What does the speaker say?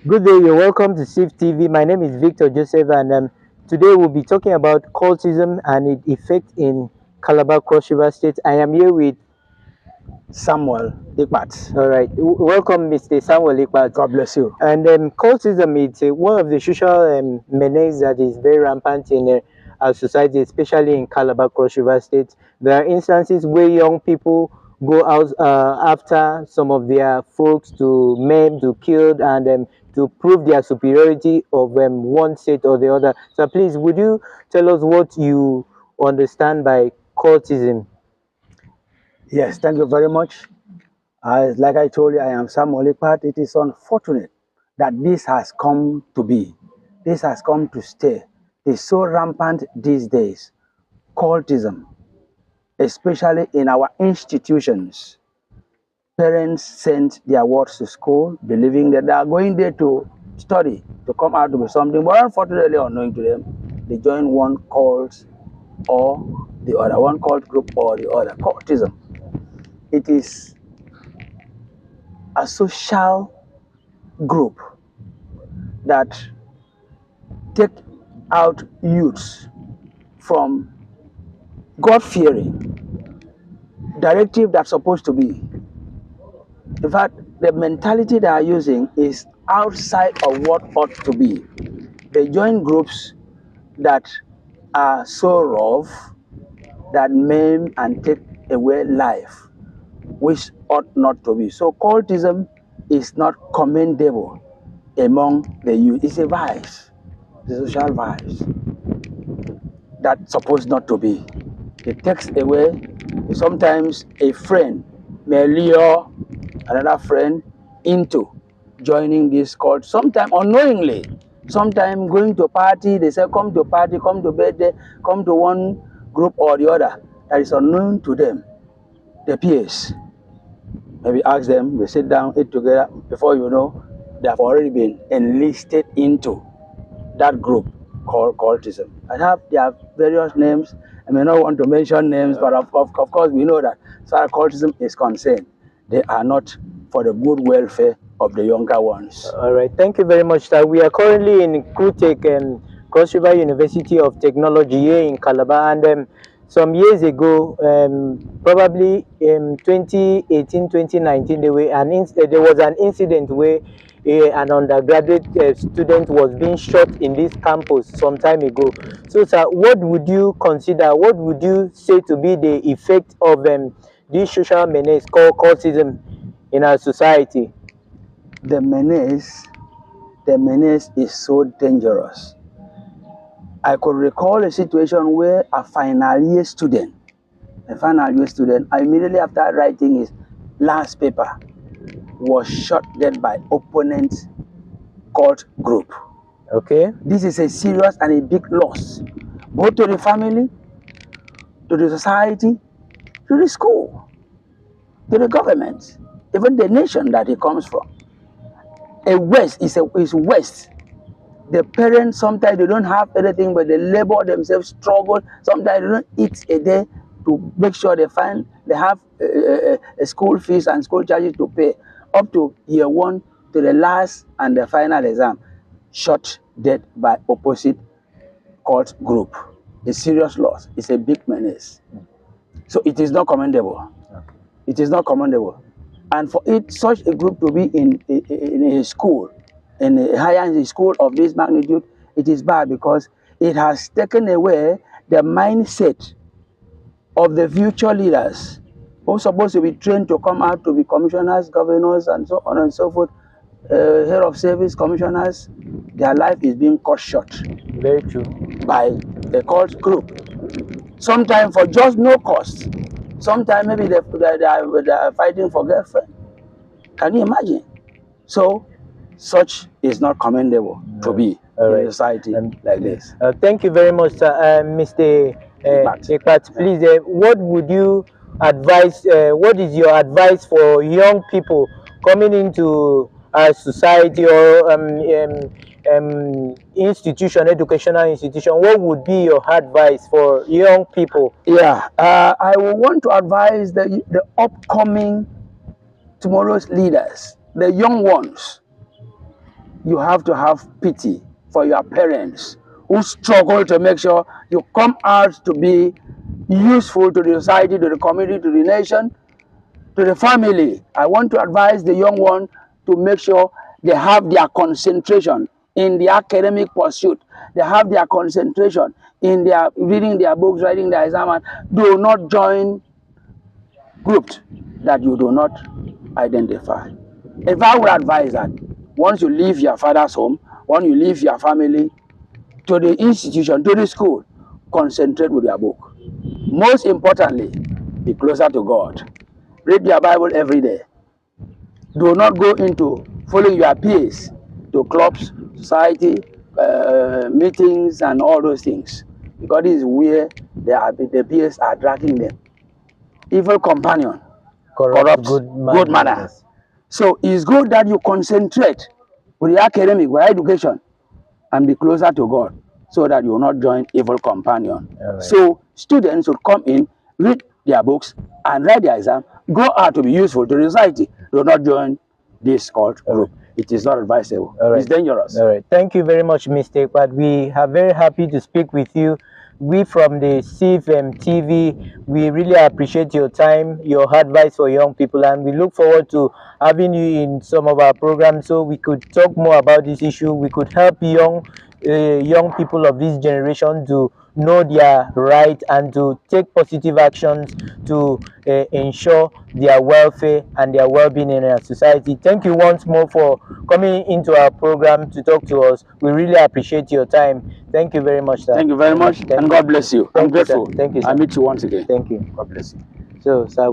Good day, you're welcome to SIF TV. My name is Victor Joseph, and today we'll be talking about cultism and its effect in Calabar, Cross River State. I am here with, Samuel Ikpat. all right, welcome, Mr. Samuel Ikpat. God bless you. And cultism is one of the social menace that is very rampant in our society, especially in Calabar, Cross River State. There are instances where young people go out after some of their folks to maim, to kill, and to prove their superiority of one state or the other. So please, would you tell us what you understand by cultism? Yes, thank you very much. Like I told you, I am Samuel Ikpat. It is unfortunate that this has come to be. This has come to stay. It's so rampant these days. Cultism, especially in our institutions. Parents send their wards to school, believing that they are going there to study, to come out to be something. But unfortunately, unknowing to them, they join one cult or the other, one cult group or the other. Cultism. It is a social group that take out youths from God-fearing directive that's supposed to be. In fact, the mentality they are using is outside of what ought to be. They join groups that are so rough that maim and take away life, which ought not to be. So cultism is not commendable among the youth. It's a vice, it's a social vice that's supposed not to be. It takes away. Sometimes a friend may lure another friend into joining this cult, sometimes unknowingly, sometimes going to party. They say come to party, come to birthday, come to one group or the other that is unknown to them, the peers. Maybe ask them, we sit down, eat together. Before you know, they have already been enlisted into that group called cultism. They have various names. I may not want to mention names, but of course we know that as far as cultism is concerned, they are not for the good welfare of the younger ones. All right, thank you very much, sir. We are currently in Kutech, Cross River University of Technology here in Calabar, and some years ago, probably in 2018, 2019, there was an incident where an undergraduate student was being shot in this campus some time ago. So, sir, what would you consider, what would you say to be the effect of this social menace called cultism in our society? The menace, the menace is so dangerous. I could recall a situation where a final year student, immediately after writing his last paper, was shot dead by opponent cult group. Okay. This is a serious and a big loss, both to the family, to the society, to the school, to the government, even the nation that he comes from. A waste is waste. The parents sometimes they don't have anything, but they labor themselves, struggle. Sometimes they don't eat a day to make sure they have a school fees and school charges to pay up to year one to the last and the final exam. Shot dead by opposite cult group. A serious loss. It's a big menace. So it is not commendable. It is not commendable. And for such a group to be in a school, in a higher school of this magnitude, it is bad because it has taken away the mindset of the future leaders who are supposed to be trained to come out to be commissioners, governors, and so on and so forth, head of service commissioners. Their life is being cut short. Very true. By the cult group. Sometimes for just no cost. Sometimes maybe they are fighting for girlfriend. Can you imagine? So, such is not commendable to be in a society like this. Thank you very much, sir. Mr. Ekpat, please, what would you advise? What is your advice for young people coming into our society or institution, educational institution? What would be your advice for young people? Yeah, I will want to advise the upcoming tomorrow's leaders, the young ones, you have to have pity for your parents who struggle to make sure you come out to be useful to the society, to the community, to the nation, to the family. I want to advise the young one to make sure they have their concentration in the academic pursuit. They have their concentration in their reading their books, writing their exam, and do not join groups that you do not identify. If I would advise that once you leave your father's home, once you leave your family, to the institution, to the school, concentrate with your book. Most importantly, be closer to God. Read your Bible every day. Do not go into following your peers to clubs, society, meetings, and all those things, because this is where the peers are dragging them. Evil companion corrupts good manner. Yes. So it's good that you concentrate with your academic, with education, and be closer to God, so that you will not join evil companion. Right. So students should come in, read their books, and write their exam, go out to be useful to the society. Do not join this cult group. It is not advisable. Right. It's dangerous. All right. Thank you very much, Mr. Ekpat. We are very happy to speak with you. We from the CFM TV, we really appreciate your time, your advice for young people, and we look forward to having you in some of our programs so we could talk more about this issue. We could help young people of this generation to know their right and to take positive actions to ensure their welfare and their well-being in our society. Thank you once more for coming into our program to talk to us. We really appreciate your time. Thank you very much, sir. Thank you very much, and God bless you. I'm Thank you, sir. grateful. Thank you, sir. I meet you once again. Thank you. God bless you. So, sir.